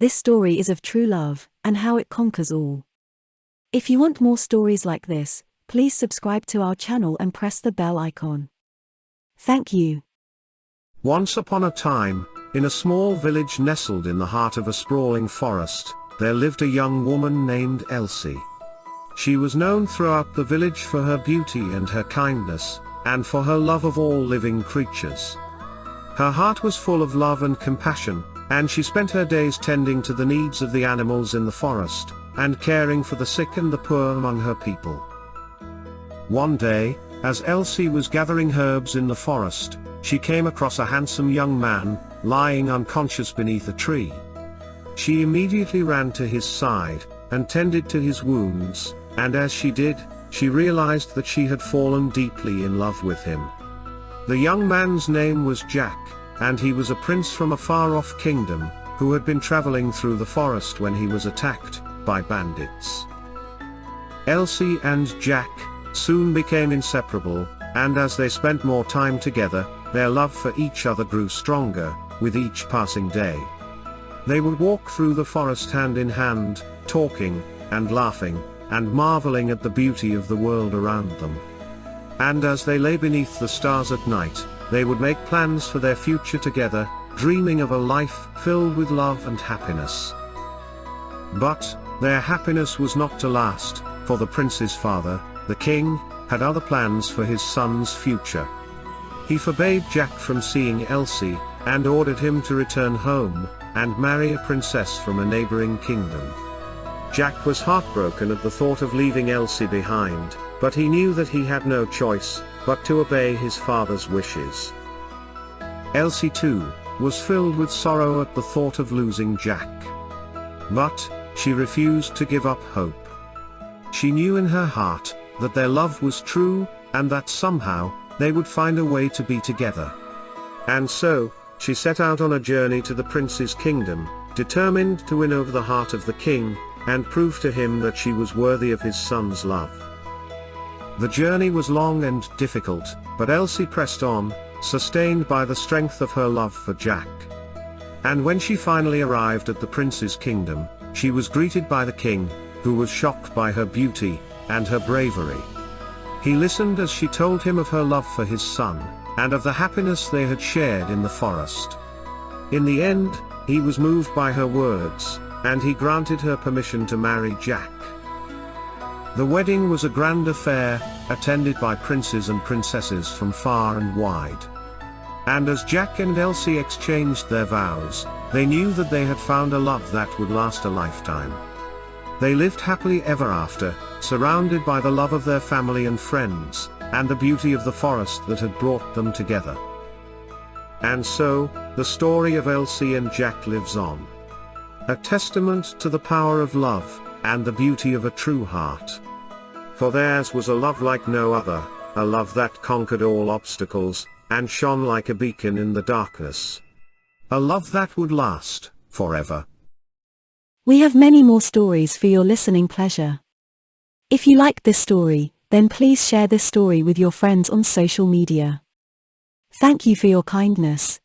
This story is of true love, and how it conquers all. If you want more stories like this, please subscribe to our channel and press the bell icon. Thank you. Once upon a time, in a small village nestled in the heart of a sprawling forest, there lived a young woman named Elsie. She was known throughout the village for her beauty and her kindness, and for her love of all living creatures. Her heart was full of love and compassion, and she spent her days tending to the needs of the animals in the forest, and caring for the sick and the poor among her people. One day, as Elsie was gathering herbs in the forest, she came across a handsome young man, lying unconscious beneath a tree. She immediately ran to his side, and tended to his wounds, and as she did, she realized that she had fallen deeply in love with him. The young man's name was Jack, and he was a prince from a far-off kingdom, who had been traveling through the forest when he was attacked by bandits. Elsie and Jack soon became inseparable, and as they spent more time together, their love for each other grew stronger, with each passing day. They would walk through the forest hand in hand, talking, and laughing, and marveling at the beauty of the world around them. And as they lay beneath the stars at night, they would make plans for their future together, dreaming of a life filled with love and happiness. But their happiness was not to last, for the prince's father, the king, had other plans for his son's future. He forbade Jack from seeing Elsie, and ordered him to return home, and marry a princess from a neighboring kingdom. Jack was heartbroken at the thought of leaving Elsie behind, but he knew that he had no choice but to obey his father's wishes. Elsie too was filled with sorrow at the thought of losing Jack. But she refused to give up hope. She knew in her heart that their love was true, and that somehow they would find a way to be together. And so she set out on a journey to the prince's kingdom, determined to win over the heart of the king, and prove to him that she was worthy of his son's love. The journey was long and difficult, but Elsie pressed on, sustained by the strength of her love for Jack. And when she finally arrived at the prince's kingdom, she was greeted by the king, who was shocked by her beauty and her bravery. He listened as she told him of her love for his son, and of the happiness they had shared in the forest. In the end, he was moved by her words, and he granted her permission to marry Jack. The wedding was a grand affair, attended by princes and princesses from far and wide. And as Jack and Elsie exchanged their vows, they knew that they had found a love that would last a lifetime. They lived happily ever after, surrounded by the love of their family and friends, and the beauty of the forest that had brought them together. And so, the story of Elsie and Jack lives on. A testament to the power of love, and the beauty of a true heart. For theirs was a love like no other, a love that conquered all obstacles, and shone like a beacon in the darkness. A love that would last forever. We have many more stories for your listening pleasure. If you like this story, then please share this story with your friends on social media. Thank you for your kindness.